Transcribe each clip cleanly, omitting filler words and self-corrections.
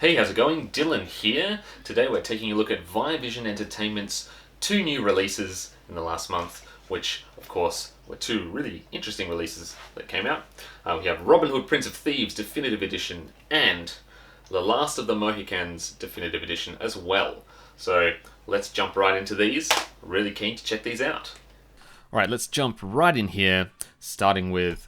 Hey, how's it going? Dylan here. Today we're taking a look at Viavision Entertainment's two new releases in the last month, which, of course, were two really interesting releases that came out. We have Robin Hood Prince of Thieves Definitive Edition and The Last of the Mohicans Definitive Edition as well. So let's jump right into these. Really keen to check these out. Alright, let's jump right in here, starting with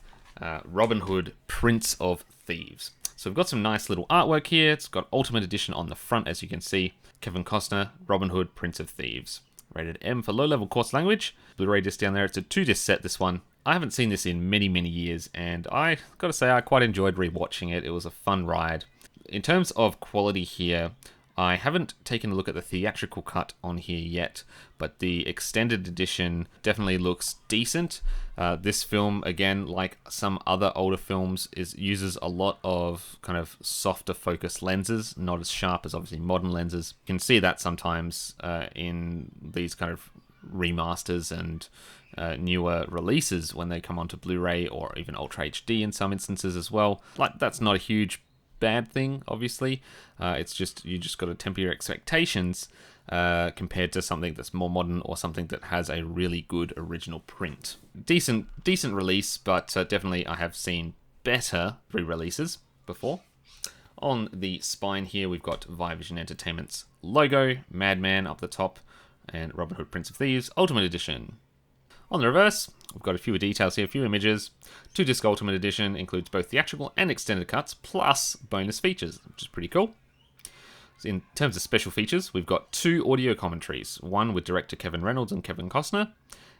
Robin Hood Prince of Thieves. So we've got some nice little artwork here. It's got Ultimate Edition on the front, as you can see. Kevin Costner, Robin Hood, Prince of Thieves. Rated M for low-level coarse language. Blu-ray disc down there. It's a 2-disc set, this one. I haven't seen this in many, many years, and I gotta say I quite enjoyed rewatching it. It was a fun ride. In terms of quality here, I haven't taken a look at the theatrical cut on here yet, but the extended edition definitely looks decent. This film, again, like some other older films, uses a lot of kind of softer focus lenses, not as sharp as obviously modern lenses. You can see that sometimes in these kind of remasters and newer releases when they come onto Blu-ray or even Ultra HD in some instances as well. Like, that's not a huge bad thing, obviously. It's just, you just got to temper your expectations compared to something that's more modern or something that has a really good original print. Decent release, but definitely I have seen better re-releases before. On the spine here, we've got Viavision Entertainment's logo, Madman up the top, and Robin Hood Prince of Thieves Ultimate Edition. On the reverse, we've got a few details here, a few images. 2-disc Ultimate Edition includes both theatrical and extended cuts, plus bonus features, which is pretty cool. So in terms of special features, we've got 2 audio commentaries, one with director Kevin Reynolds and Kevin Costner,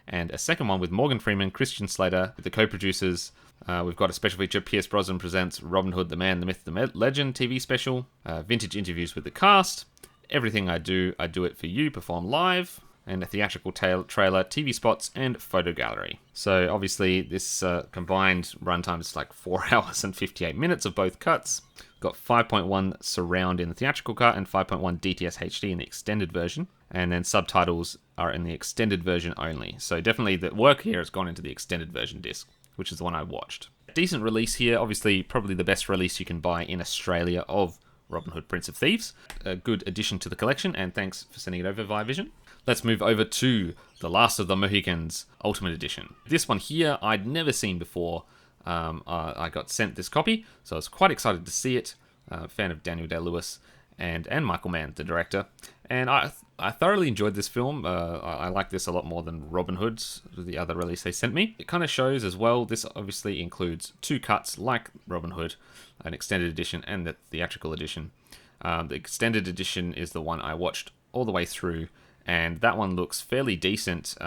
and a second one with Morgan Freeman, Christian Slater, the co-producers. We've got a special feature, Pierce Brosnan presents Robin Hood, the Man, the Myth, the Legend TV special, vintage interviews with the cast, Everything I Do It For You, performed live, and a theatrical trailer, TV spots, and photo gallery. So obviously this combined runtime is like 4 hours and 58 minutes of both cuts. Got 5.1 surround in the theatrical cut and 5.1 DTS HD in the extended version. And then subtitles are in the extended version only. So definitely the work here has gone into the extended version disc, which is the one I watched. Decent release here, obviously probably the best release you can buy in Australia of Robin Hood Prince of Thieves. A good addition to the collection, and thanks for sending it over, Viavision. Let's move over to The Last of the Mohicans Ultimate Edition. This one here I'd never seen before. I got sent this copy, so I was quite excited to see it. Fan of Daniel Day-Lewis and Michael Mann, the director. And I thoroughly enjoyed this film. I like this a lot more than Robin Hood's, the other release they sent me. It kind of shows as well, this obviously includes 2 cuts like Robin Hood, an extended edition and the theatrical edition. The extended edition is the one I watched all the way through, and that one looks fairly decent.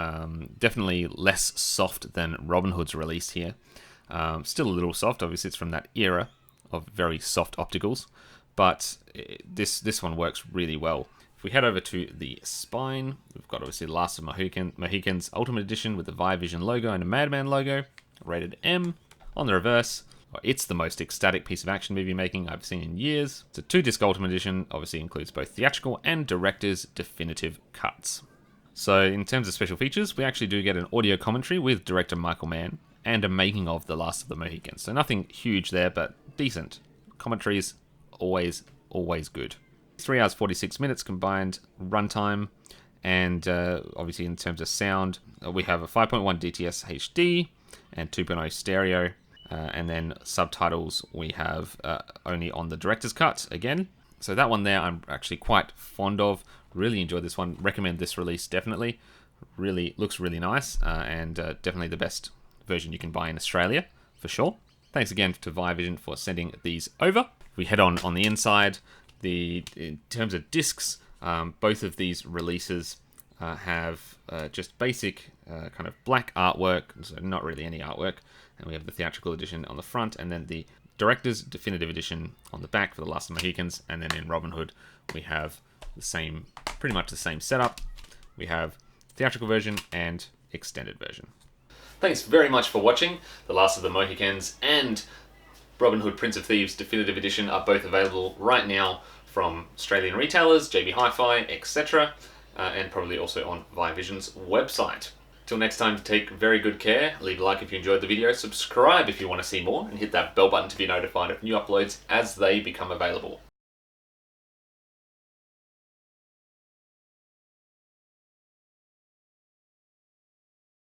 Definitely less soft than Robin Hood's release here. Still a little soft, obviously it's from that era of very soft opticals, but this one works really well. If we head over to the spine, we've got obviously The Last of Mohicans Ultimate Edition with the Viavision logo and a Madman logo, rated M. On the reverse, it's the most ecstatic piece of action movie making I've seen in years. It's a 2-disc Ultimate Edition, obviously includes both theatrical and director's definitive cuts. So in terms of special features, we actually do get an audio commentary with director Michael Mann and a making of The Last of the Mohicans. So nothing huge there, but decent. Commentary is always good. 3 hours 46 minutes combined runtime, and obviously in terms of sound, we have a 5.1 DTS HD and 2.0 stereo. And then subtitles we have only on the director's cut again. So that one there I'm actually quite fond of. Really enjoyed this one. Recommend this release definitely. Really looks really nice, and definitely the best version you can buy in Australia for sure. Thanks again to Viavision for sending these over. We head on the inside. In terms of discs, both of these releases have just basic kind of black artwork, so not really any artwork. And we have the theatrical edition on the front, and then the director's definitive edition on the back for The Last of the Mohicans. And then in Robin Hood, we have pretty much the same setup. We have theatrical version and extended version. Thanks very much for watching. The Last of the Mohicans and Robin Hood Prince of Thieves Definitive Edition are both available right now from Australian retailers, JB Hi-Fi, etc., and probably also on Viavision's website. Till next time, take very good care, leave a like if you enjoyed the video, subscribe if you want to see more, and hit that bell button to be notified of new uploads as they become available.